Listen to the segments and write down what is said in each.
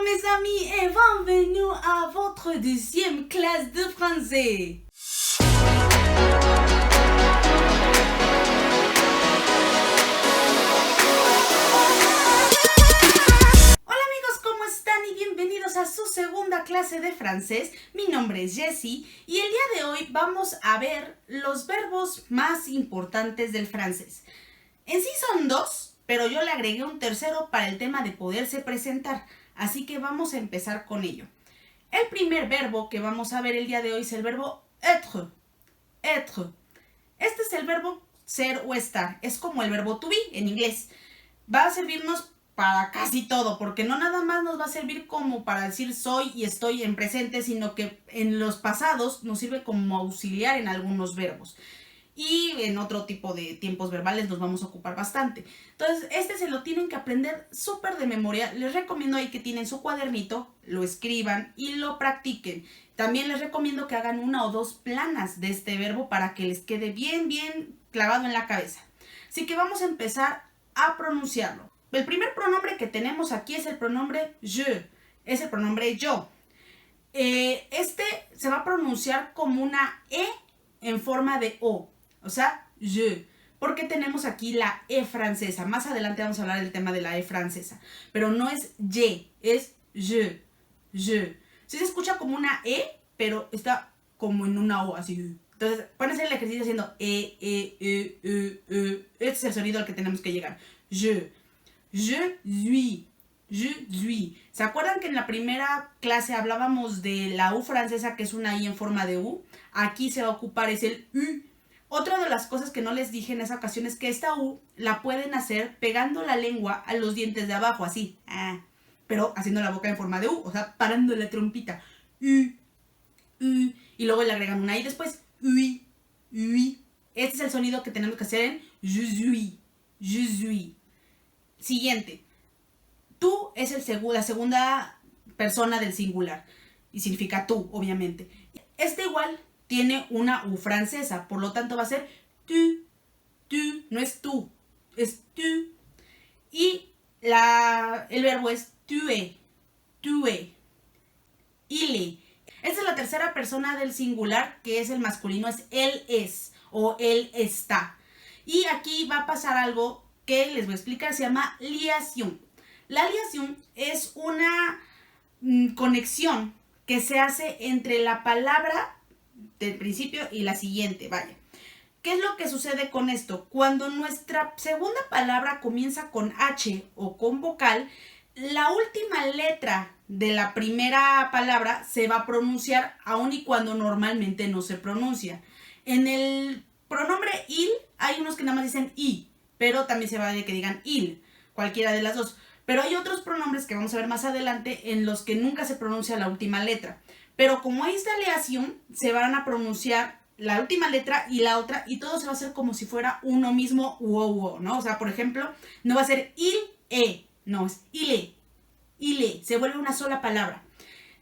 mes amis et bienvenue à votre deuxième classe de français. Hola amigos, ¿cómo están? Y bienvenidos a su segunda clase de francés. Mi nombre es Jessie y el día de hoy vamos a ver los verbos más importantes del francés. En sí son dos, pero yo le agregué un tercero para el tema de poderse presentar, así que vamos a empezar con ello. El primer verbo que vamos a ver el día de hoy es el verbo être. Être. Este es el verbo ser o estar, es como el verbo to be en inglés. Va a servirnos para casi todo, porque no nada más nos va a servir como para decir soy y estoy en presente, sino que en los pasados nos sirve como auxiliar en algunos verbos. Y en otro tipo de tiempos verbales nos vamos a ocupar bastante. Entonces, este se lo tienen que aprender súper de memoria. Les recomiendo ahí que tienen su cuadernito, lo escriban y lo practiquen. También les recomiendo que hagan una o dos planas de este verbo para que les quede bien clavado en la cabeza. Así que vamos a empezar a pronunciarlo. El primer pronombre que tenemos aquí es el pronombre je, es el pronombre yo. Este se va a pronunciar como una E en forma de O. O sea, je, porque tenemos aquí la E francesa. Más adelante vamos a hablar del tema de la E francesa. Pero no es ye, es je, je. Sí se escucha como una E, pero está como en una O, así. Entonces, pueden hacer el ejercicio haciendo Este es el sonido al que tenemos que llegar. Je suis, je suis. ¿Se acuerdan que en la primera clase hablábamos de la U francesa, que es una I en forma de U? Aquí se va a ocupar es el U. Otra de las cosas que no les dije en esa ocasión es que esta U la pueden hacer pegando la lengua a los dientes de abajo, así. Pero haciendo la boca en forma de U, o sea, parando la trompita. U, U. Y luego le agregan una I después. Ui, ui. Este es el sonido que tenemos que hacer en je suis, je suis. Siguiente. Tú es la segunda persona del singular. Y significa tú, obviamente. Este igual tiene una U francesa, por lo tanto va a ser tu, no es tú, es tu. Y el verbo es tuer, il est. Esta es la tercera persona del singular, que es el masculino, es él es o él está. Y aquí va a pasar algo que les voy a explicar, se llama liación. La liación es una conexión que se hace entre la palabra del principio y la siguiente, vaya. ¿Qué es lo que sucede con esto? Cuando nuestra segunda palabra comienza con H o con vocal, la última letra de la primera palabra se va a pronunciar aun y cuando normalmente no se pronuncia. En el pronombre il hay unos que nada más dicen i, pero también se vale que digan il, cualquiera de las dos. Pero hay otros pronombres que vamos a ver más adelante en los que nunca se pronuncia la última letra. Pero como hay esta aleación, se van a pronunciar la última letra y la otra, y todo se va a hacer como si fuera uno mismo, ¿no? O sea, por ejemplo, no va a ser il, no, es ile, se vuelve una sola palabra.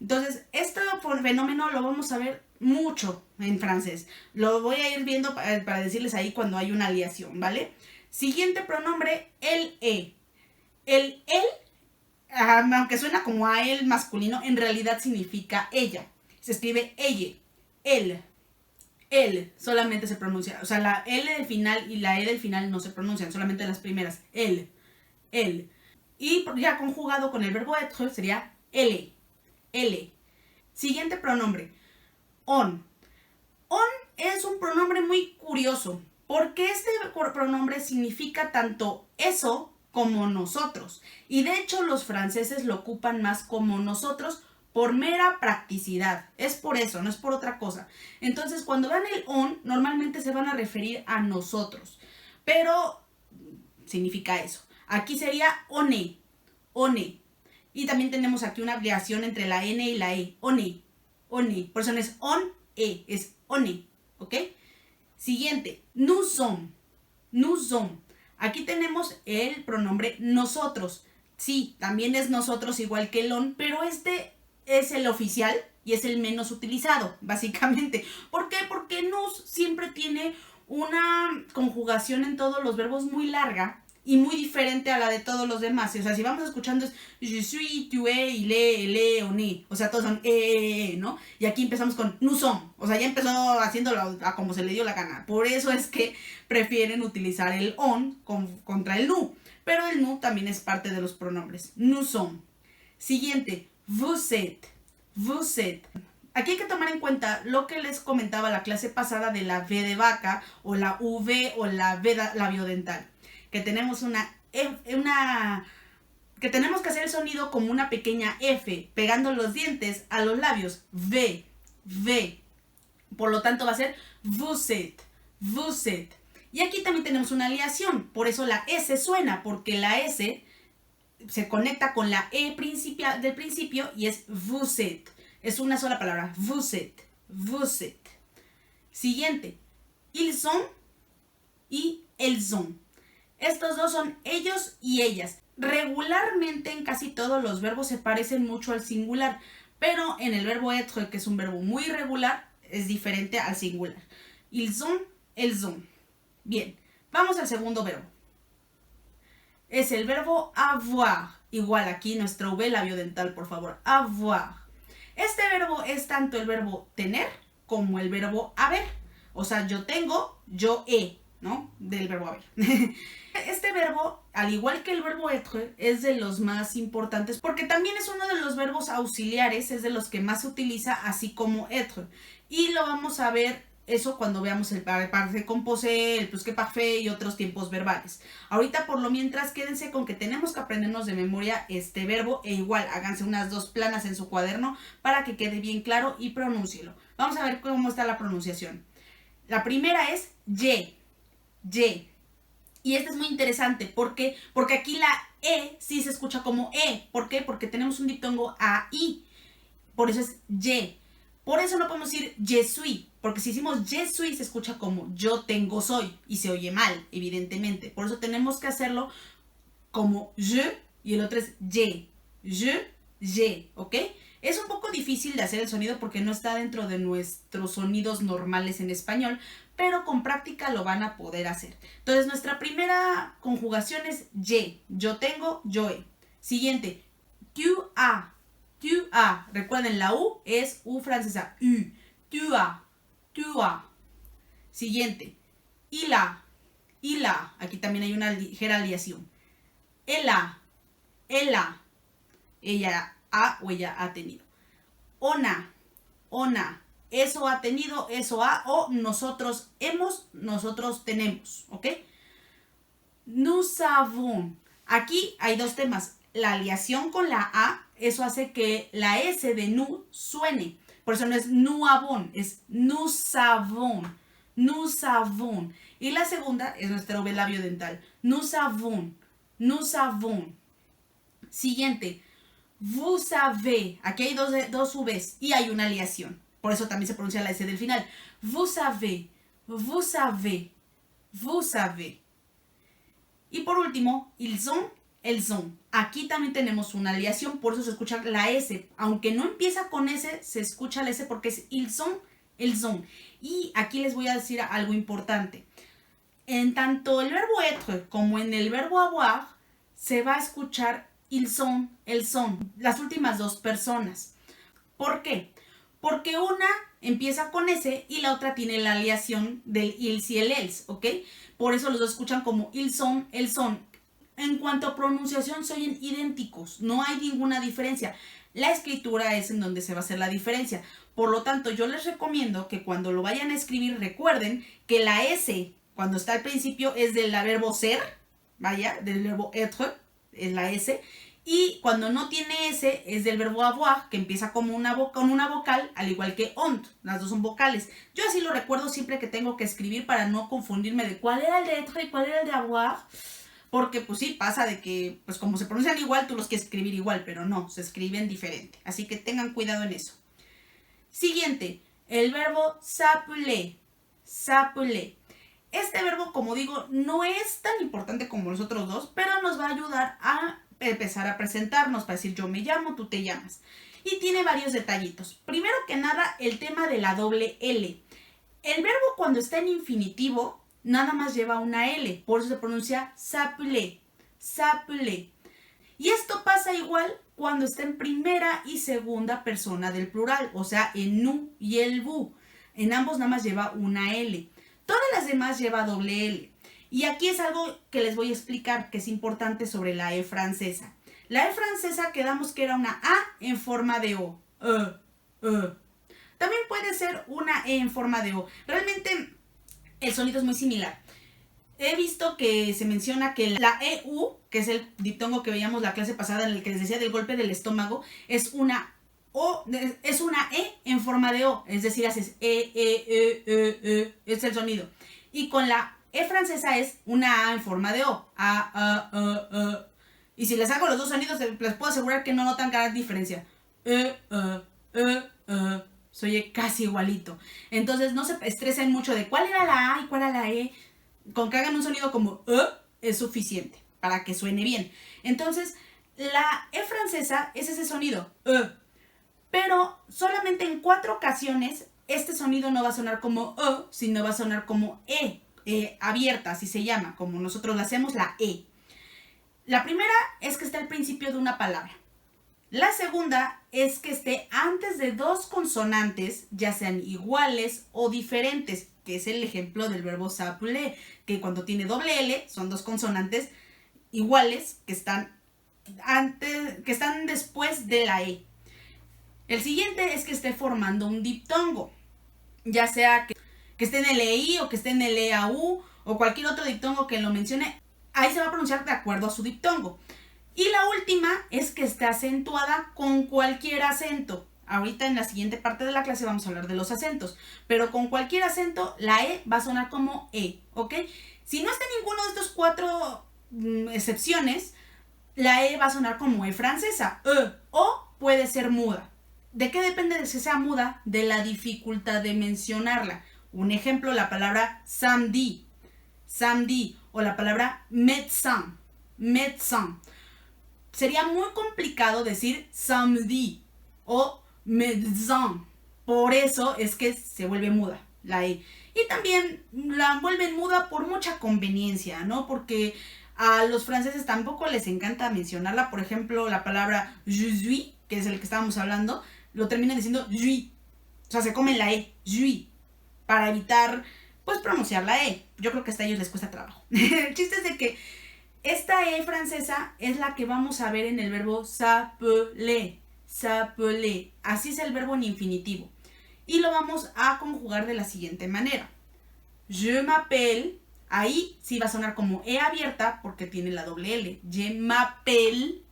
Entonces, este fenómeno lo vamos a ver mucho en francés. Lo voy a ir viendo para decirles ahí cuando hay una aleación, ¿vale? Siguiente pronombre, el e. El él, aunque suena como a él masculino, en realidad significa ella. Se escribe ella, él solamente se pronuncia. O sea, la L del final y la E del final no se pronuncian, solamente las primeras. Él. Y ya conjugado con el verbo être sería L. Siguiente pronombre, on. On es un pronombre muy curioso, porque este pronombre significa tanto eso como nosotros. Y de hecho los franceses lo ocupan más como nosotros por mera practicidad. Es por eso, no es por otra cosa. Entonces, cuando vean el on, normalmente se van a referir a nosotros. Pero significa eso. Aquí sería one. Y también tenemos aquí una abreviación entre la N y la E. One. Por eso no es on, es one. ¿Ok? Siguiente. Nous sommes. Aquí tenemos el pronombre nosotros. Sí, también es nosotros igual que el on, pero este es el oficial y es el menos utilizado, básicamente. ¿Por qué? Porque nous siempre tiene una conjugación en todos los verbos muy larga y muy diferente a la de todos los demás. O sea, si vamos escuchando es je suis, tu es, il est, elle est, on est. O sea, todos son ¿no? Y aquí empezamos con nous sommes. O sea, ya empezó haciéndolo a como se le dio la gana. Por eso es que prefieren utilizar el on contra el nous. Pero el nous también es parte de los pronombres. Nous sommes. Siguiente, vous êtes. Vous êtes. Aquí hay que tomar en cuenta lo que les comentaba la clase pasada de la V de vaca o la V o la V labiodental. Que tenemos que tenemos que hacer el sonido como una pequeña F, pegando los dientes a los labios. V, V. Por lo tanto va a ser vous êtes, vous êtes. Y aquí también tenemos una aleación, por eso la S suena, porque la S se conecta con la E del principio y es vous êtes. Es una sola palabra, vous êtes, vous êtes. Siguiente, ils sont y elles ont. Estos dos son ellos y ellas. Regularmente en casi todos los verbos se parecen mucho al singular, pero en el verbo être, que es un verbo muy irregular, es diferente al singular. Ils ont, elles ont. Bien, vamos al segundo verbo. Es el verbo avoir. Igual aquí nuestro V labiodental, por favor. Avoir. Este verbo es tanto el verbo tener como el verbo haber. O sea, yo tengo, yo he, ¿no? Del verbo haber. Este verbo, al igual que el verbo être, es de los más importantes porque también es uno de los verbos auxiliares, es de los que más se utiliza, así como être. Y lo vamos a ver eso cuando veamos el parfait composé, el plus que parfait y otros tiempos verbales. Ahorita por lo mientras quédense con que tenemos que aprendernos de memoria este verbo e igual háganse unas 2 planas en su cuaderno para que quede bien claro y pronúncielo. Vamos a ver cómo está la pronunciación. La primera es ye, ye. Y esta es muy interesante. ¿Por qué? Porque aquí la E sí se escucha como E. ¿Por qué? Porque tenemos un diptongo A-I. Por eso es ye. Por eso no podemos decir je suis. Porque si decimos je suis se escucha como yo tengo soy. Y se oye mal, evidentemente. Por eso tenemos que hacerlo como je y el otro es ye. Je, ¿ok? Es un poco difícil de hacer el sonido porque no está dentro de nuestros sonidos normales en español, pero con práctica lo van a poder hacer. Entonces, nuestra primera conjugación es ye. Yo tengo, yo he. Siguiente, tu as. Tu as. Recuerden, la U es U francesa. U. Tu as. Tu as. Siguiente, il a. Il a. Aquí también hay una ligera aleación. Elle a. Elle a. Ella ha o ella ha tenido. Ona. Ona. Eso ha tenido, eso ha, o nosotros hemos, nosotros tenemos, ¿ok? Nous avons. Aquí hay 2 temas. La aleación con la A, eso hace que la S de nous suene. Por eso no es nous avons, es nous avons. Nous avons. Y la segunda es nuestro V labiodental. Nous avons. Nous avons. Siguiente. Vous savez. Aquí hay dos Vs y hay una aleación. Por eso también se pronuncia la S del final. Vous savez, vous savez, vous savez. Y por último, ils ont, elles ont. Aquí también tenemos una aleación, por eso se escucha la S. Aunque no empieza con S, se escucha la S porque es ils ont, elles ont. Y aquí les voy a decir algo importante. En tanto el verbo être como en el verbo avoir, se va a escuchar ils sont, elles sont. Las últimas 2 personas. ¿Por qué? Porque una empieza con S y la otra tiene la aleación del ils y el else, ¿ok? Por eso los dos escuchan como ils sont, elles sont. En cuanto a pronunciación, se oyen idénticos, no hay ninguna diferencia. La escritura es en donde se va a hacer la diferencia. Por lo tanto, yo les recomiendo que cuando lo vayan a escribir, recuerden que la S, cuando está al principio, es del verbo ser, vaya, del verbo être, es la S. Y cuando no tiene S es del verbo avoir, que empieza como con una vocal, al igual que ont. Las 2 son vocales. Yo así lo recuerdo siempre que tengo que escribir para no confundirme de cuál era el de être y cuál era el de avoir. Porque pues sí, pasa de que pues como se pronuncian igual, tú los quieres escribir igual, pero no, se escriben diferente. Así que tengan cuidado en eso. Siguiente, el verbo s'appeler. S'appeler. Este verbo, como digo, no es tan importante como los otros 2, pero nos va a ayudar a empezar a presentarnos para decir yo me llamo, tú te llamas. Y tiene varios detallitos. Primero que nada, el tema de la doble L. El verbo cuando está en infinitivo, nada más lleva una L. Por eso se pronuncia s'appeler. s'appeler. Y esto pasa igual cuando está en primera y segunda persona del plural, o sea, en nous y el vous. En ambos nada más lleva una L. Todas las demás lleva doble L. Y aquí es algo que les voy a explicar que es importante sobre la E francesa. La E francesa quedamos que era una A en forma de O. También puede ser una E en forma de O. Realmente el sonido es muy similar. He visto que se menciona que la EU, que es el diptongo que veíamos la clase pasada en el que les decía del golpe del estómago, es una O, es una E en forma de O. Es decir, haces es el sonido. Y con la E francesa es una A en forma de O. Y si les hago los dos sonidos, les puedo asegurar que no notan gran diferencia. Se oye casi igualito. Entonces no se estresen mucho de cuál era la A y cuál era la E. Con que hagan un sonido como es suficiente para que suene bien. Entonces, la E francesa es ese sonido, pero solamente en 4 ocasiones este sonido no va a sonar como sino va a sonar como abierta, así se llama, como nosotros lo hacemos, la E. La primera es que esté al principio de una palabra. La segunda es que esté antes de 2 consonantes, ya sean iguales o diferentes, que es el ejemplo del verbo s'appeler, que cuando tiene doble L son 2 consonantes iguales que están después de la E. El siguiente es que esté formando un diptongo, ya sea que esté en el EI o que esté en el EAU o cualquier otro diptongo que lo mencione, ahí se va a pronunciar de acuerdo a su diptongo. Y la última es que esté acentuada con cualquier acento. Ahorita en la siguiente parte de la clase vamos a hablar de los acentos, pero con cualquier acento la E va a sonar como E, ¿ok? Si no está en ninguno de estos 4 excepciones, la E va a sonar como E francesa, o puede ser muda. ¿De qué depende de si sea muda? De la dificultad de mencionarla. Un ejemplo, la palabra samedi, o la palabra médecin. Sería muy complicado decir samedi o médecin. Por eso es que se vuelve muda la E. Y también la vuelven muda por mucha conveniencia, ¿no? Porque a los franceses tampoco les encanta mencionarla. Por ejemplo, la palabra je suis, que es el que estábamos hablando, lo terminan diciendo jui. O sea, se comen la E, jui, para evitar, pues, pronunciar la E. Yo creo que hasta a ellos les cuesta trabajo. El chiste es de que esta E francesa es la que vamos a ver en el verbo s'appeler. Así es el verbo en infinitivo. Y lo vamos a conjugar de la siguiente manera. Je m'appelle. Ahí sí va a sonar como E abierta porque tiene la doble L. Je m'appelle,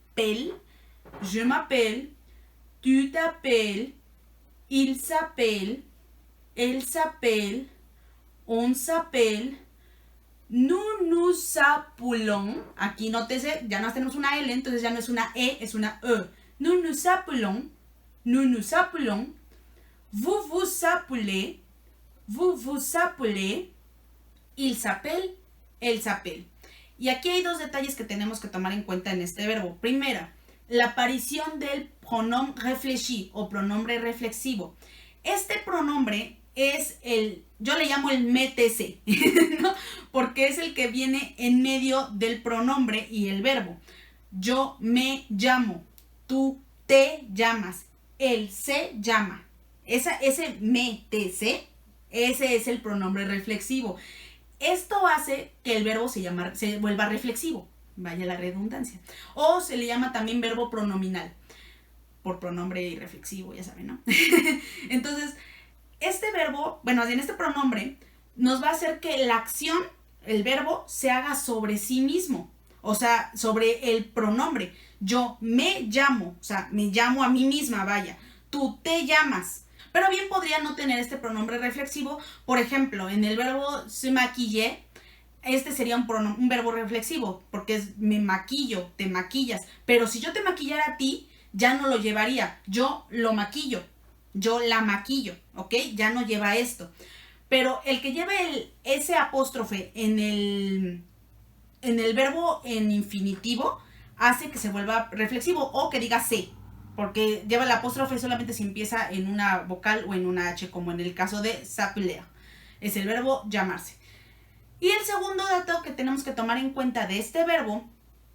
je m'appelle, tu t'appelles, il s'appelle, elle s'appelle, on s'appelle, nous nous appelons. Aquí nótese, ya no tenemos una L, entonces ya no es una E, es una E. Nous nous appelons, vous vous appelez, il s'appelle, elle s'appelle. Y aquí hay 2 detalles que tenemos que tomar en cuenta en este verbo. Primera, la aparición del pronom réfléchi o pronombre reflexivo. Este pronombre es yo le llamo el MTC, ¿no? Porque es el que viene en medio del pronombre y el verbo. Yo me llamo, tú te llamas, él se llama. Ese MTC, ese es el pronombre reflexivo. Esto hace que el verbo se vuelva reflexivo, vaya la redundancia. O se le llama también verbo pronominal, por pronombre reflexivo, ya saben, ¿no? Entonces, este verbo, en este pronombre, nos va a hacer que la acción, el verbo, se haga sobre sí mismo. O sea, sobre el pronombre. Yo me llamo, o sea, me llamo a mí misma, vaya. Tú te llamas. Pero bien podría no tener este pronombre reflexivo. Por ejemplo, en el verbo se maquiller, este sería un verbo reflexivo, porque es me maquillo, te maquillas. Pero si yo te maquillara a ti, ya no lo llevaría. Yo lo maquillo, yo la maquillo, ¿ok? Ya no lleva esto. Pero el que lleve ese apóstrofe en el verbo en infinitivo hace que se vuelva reflexivo o que diga se. Porque lleva el apóstrofe solamente si empieza en una vocal o en una H, como en el caso de s'appeler. Es el verbo llamarse. Y el segundo dato que tenemos que tomar en cuenta de este verbo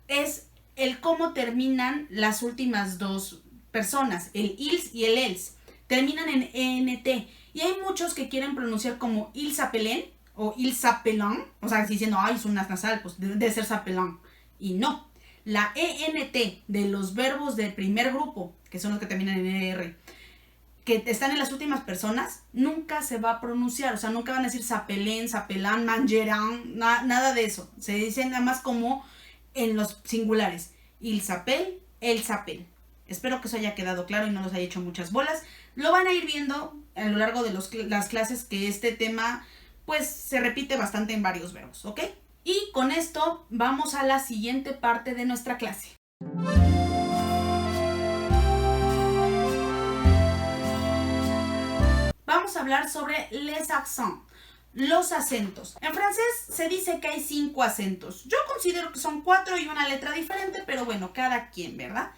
es el cómo terminan las últimas dos personas, el ils y el els. Terminan en ENT. Y hay muchos que quieren pronunciar como il s'appellen o il s'appellant. O sea, diciendo, ay, es una nasal, pues debe ser s'appellant. Y no. La ENT de los verbos del primer grupo, que son los que terminan en ER, que están en las últimas personas, nunca se va a pronunciar. O sea, nunca van a decir s'appellen, s'appellant, mangeront, nada de eso. Se dicen nada más como en los singulares. Il s'appelle, elle s'appelle. Espero que eso haya quedado claro y no los haya hecho muchas bolas. Lo van a ir viendo a lo largo de las clases, que este tema pues se repite bastante en varios verbos, ¿ok? Y con esto vamos a la siguiente parte de nuestra clase. Vamos a hablar sobre les accents, los acentos. En francés se dice que hay 5 acentos. Yo considero que son 4 y una letra diferente, pero bueno, cada quien, ¿verdad?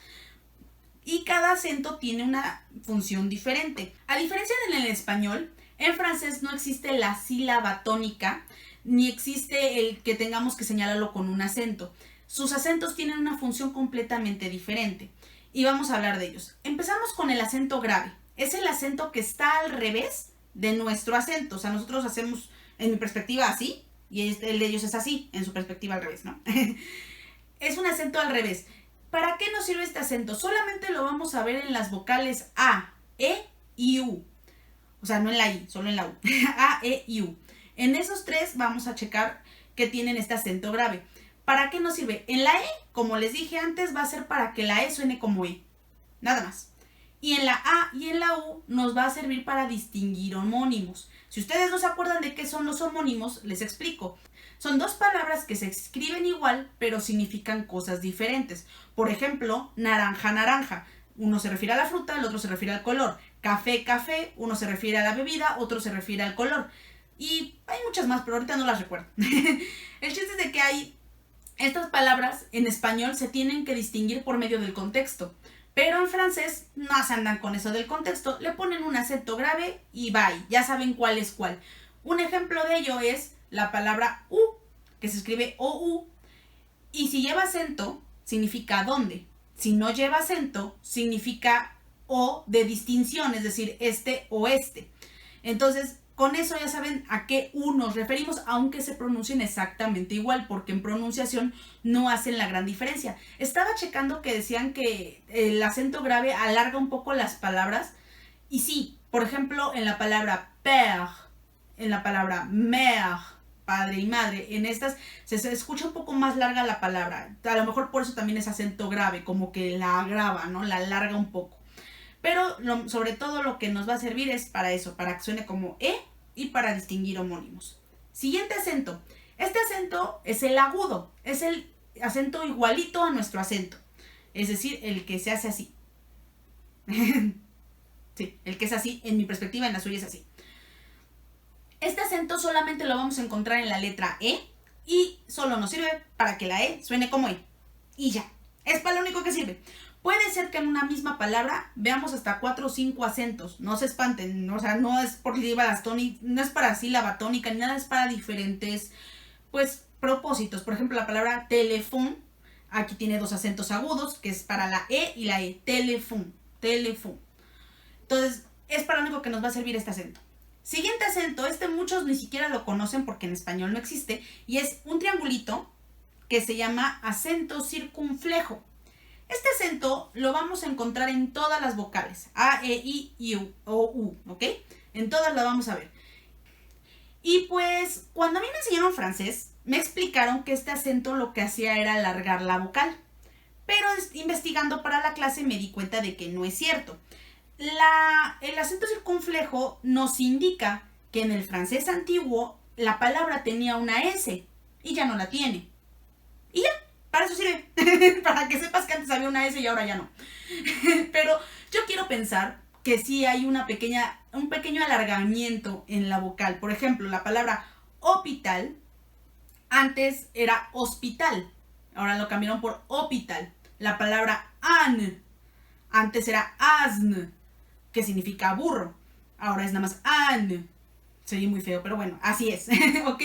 Y cada acento tiene una función diferente. A diferencia del español, en francés no existe la sílaba tónica, ni existe el que tengamos que señalarlo con un acento. Sus acentos tienen una función completamente diferente. Y vamos a hablar de ellos. Empezamos con el acento grave. Es el acento que está al revés de nuestro acento. O sea, nosotros hacemos, en mi perspectiva, así, y el de ellos es así, en su perspectiva al revés, ¿no? Es un acento al revés. ¿Para qué nos sirve este acento? Solamente lo vamos a ver en las vocales A, E y U. O sea, no en la I, solo en la U. A, E y U. En esos tres vamos a checar que tienen este acento grave. ¿Para qué nos sirve? En la E, como les dije antes, va a ser para que la E suene como E. Nada más. Y en la A y en la U nos va a servir para distinguir homónimos. Si ustedes no se acuerdan de qué son los homónimos, les explico. Son dos palabras que se escriben igual, pero significan cosas diferentes. Por ejemplo, naranja, naranja. Uno se refiere a la fruta, el otro se refiere al color. Café, café. Uno se refiere a la bebida, otro se refiere al color. Y hay muchas más, pero ahorita no las recuerdo. El chiste es de que hay estas palabras en español se tienen que distinguir por medio del contexto. Pero en francés no se andan con eso del contexto. Le ponen un acento grave y bye. Ya saben cuál es cuál. Un ejemplo de ello es la palabra U, que se escribe OU. Y si lleva acento, significa dónde. Si no lleva acento, significa O de distinción, es decir, este o este. Entonces, con eso ya saben a qué U nos referimos, aunque se pronuncien exactamente igual, porque en pronunciación no hacen la gran diferencia. Estaba checando que decían que el acento grave alarga un poco las palabras. Y sí, por ejemplo, en la palabra père, en la palabra mère, padre y madre, en estas se escucha un poco más larga la palabra. A lo mejor por eso también es acento grave, como que la agrava, ¿no? La alarga un poco. Pero sobre todo lo que nos va a servir es para eso, para que suene como E y para distinguir homónimos. Siguiente acento. Este acento es el agudo, es el acento igualito a nuestro acento. Es decir, el que se hace así. Sí, el que es así, en mi perspectiva, en la suya es así. Este acento solamente lo vamos a encontrar en la letra E y solo nos sirve para que la E suene como E. Y ya, es para lo único que sirve. Puede ser que en una misma palabra veamos hasta 4 o 5 acentos. No se espanten, o sea, no es por sílabas tónicas, no es para sílaba tónica ni nada, es para diferentes, pues, propósitos. Por ejemplo, la palabra teléfono, aquí tiene 2 acentos agudos, que es para la E y la E. Teléfono, teléfono. Entonces, es para lo único que nos va a servir este acento. Siguiente acento, muchos ni siquiera lo conocen porque en español no existe, y es un triangulito que se llama acento circunflejo. Este acento lo vamos a encontrar en todas las vocales, A, E, I, U, o U, ¿ok? En todas lo vamos a ver. Y pues, cuando a mí me enseñaron francés, me explicaron que este acento lo que hacía era alargar la vocal. Pero investigando para la clase me di cuenta de que no es cierto. El acento circunflejo nos indica que en el francés antiguo la palabra tenía una S y ya no la tiene. Y ya, para eso sirve. Para que sepas que antes había una S y ahora ya no. Pero yo quiero pensar que sí hay un pequeño alargamiento en la vocal. Por ejemplo, la palabra hospital antes era hospital. Ahora lo cambiaron por hospital. La palabra âne antes era asne, que significa burro. Ahora es nada más âne. Se oye muy feo, pero bueno, así es. ¿Ok?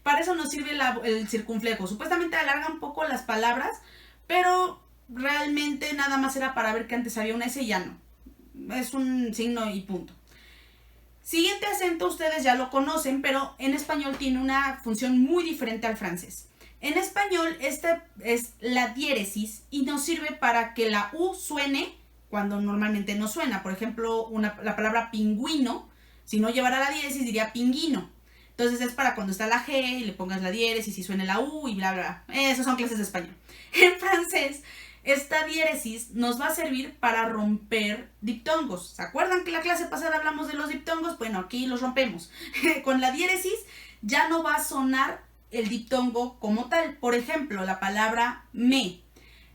Para eso nos sirve el circunflejo. Supuestamente alarga un poco las palabras pero realmente nada más era para ver que antes había una S y ya no. Es un signo y punto. Siguiente acento ustedes ya lo conocen, pero en español tiene una función muy diferente al francés. En español esta es la diéresis y nos sirve para que la U suene cuando normalmente no suena. Por ejemplo, la palabra pingüino, si no llevara la diéresis diría pinguino. Entonces es para cuando está la G y le pongas la diéresis y suene la U y bla bla. Esas son clases de español. En francés, esta diéresis nos va a servir para romper diptongos. ¿Se acuerdan que la clase pasada hablamos de los diptongos? Bueno, aquí los rompemos. Con la diéresis ya no va a sonar el diptongo como tal. Por ejemplo, la palabra me.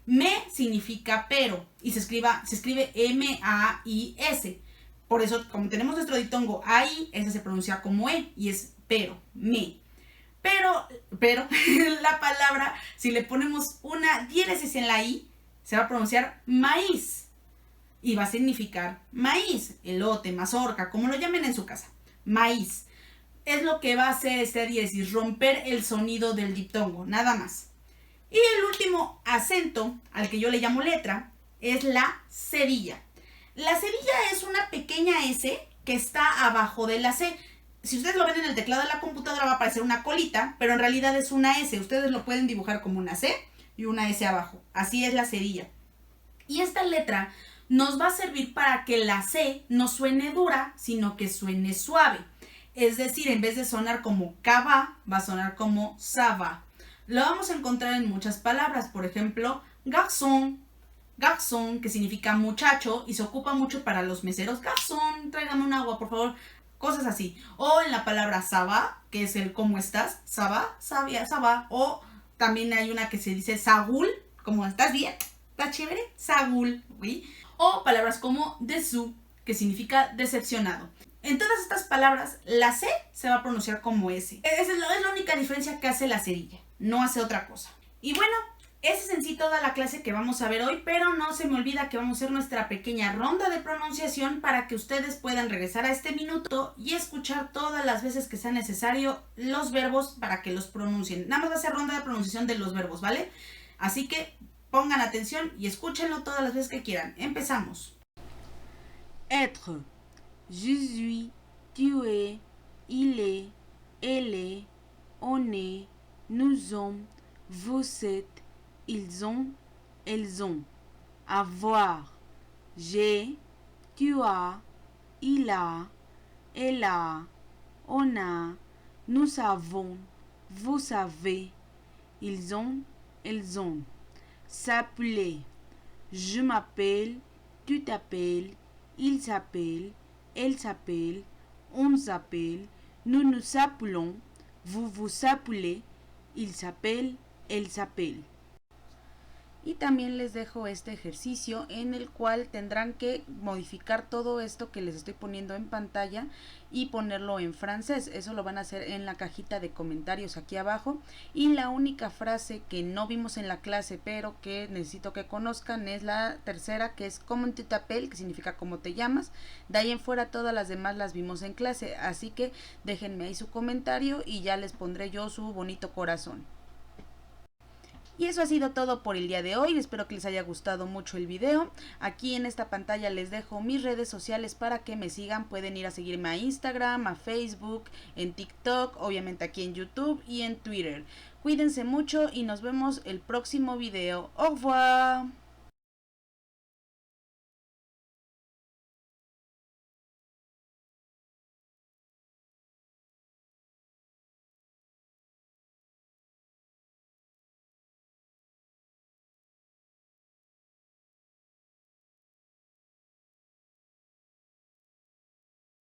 Me significa pero y se escribe M-A-I-S. Por eso, como tenemos nuestro diptongo ahí, ese se pronuncia como E y es pero, me. Pero, la palabra, si le ponemos una diéresis en la I, se va a pronunciar maíz. Y va a significar maíz, elote, mazorca, como lo llamen en su casa. Maíz. Es lo que va a hacer esta diéresis, romper el sonido del diptongo, nada más. Y el último acento, al que yo le llamo letra, es la cedilla. La cedilla es una pequeña S que está abajo de la C. Si ustedes lo ven en el teclado de la computadora va a aparecer una colita, pero en realidad es una S. Ustedes lo pueden dibujar como una C y una S abajo. Así es la cedilla. Y esta letra nos va a servir para que la C no suene dura, sino que suene suave. Es decir, en vez de sonar como cava, va a sonar como ça va. Lo vamos a encontrar en muchas palabras. Por ejemplo, garçon. Garçon, que significa muchacho y se ocupa mucho para los meseros. Garçon, tráigame un agua, por favor. Cosas así. O en la palabra ça va, que es el ¿cómo estás? Ça va, ça va. O también hay una que se dice sagul, como ¿estás bien? ¿Estás chévere? Sagul, ¿sí? O palabras como dessous, que significa decepcionado. En todas estas palabras, la C se va a pronunciar como S. Esa es la única diferencia que hace la cedilla. No hace otra cosa. Y bueno, esa es en sí toda la clase que vamos a ver hoy, pero no se me olvida que vamos a hacer nuestra pequeña ronda de pronunciación para que ustedes puedan regresar a este minuto y escuchar todas las veces que sea necesario los verbos para que los pronuncien. Nada más va a ser ronda de pronunciación de los verbos, ¿vale? Así que pongan atención y escúchenlo todas las veces que quieran. Empezamos. Être, je suis, tu es, il est, elle est, on est, nous sommes, vous êtes, ils ont, elles ont. Avoir, j'ai, tu as, il a, elle a, on a, nous avons, vous avez, ils ont, elles ont. S'appeler, je m'appelle, tu t'appelles, il s'appelle, elle s'appelle, on s'appelle, nous nous appelons, vous vous appelez, il s'appelle, elle s'appelle. Y también les dejo este ejercicio en el cual tendrán que modificar todo esto que les estoy poniendo en pantalla y ponerlo en francés. Eso lo van a hacer en la cajita de comentarios aquí abajo. Y la única frase que no vimos en la clase pero que necesito que conozcan es la tercera, que es comment tu t'appelles, que significa cómo te llamas. De ahí en fuera todas las demás las vimos en clase, así que déjenme ahí su comentario y ya les pondré yo su bonito corazón. Y eso ha sido todo por el día de hoy. Espero que les haya gustado mucho el video. Aquí en esta pantalla les dejo mis redes sociales para que me sigan. Pueden ir a seguirme a Instagram, a Facebook, en TikTok, obviamente aquí en YouTube y en Twitter. Cuídense mucho y nos vemos el próximo video. ¡Au revoir!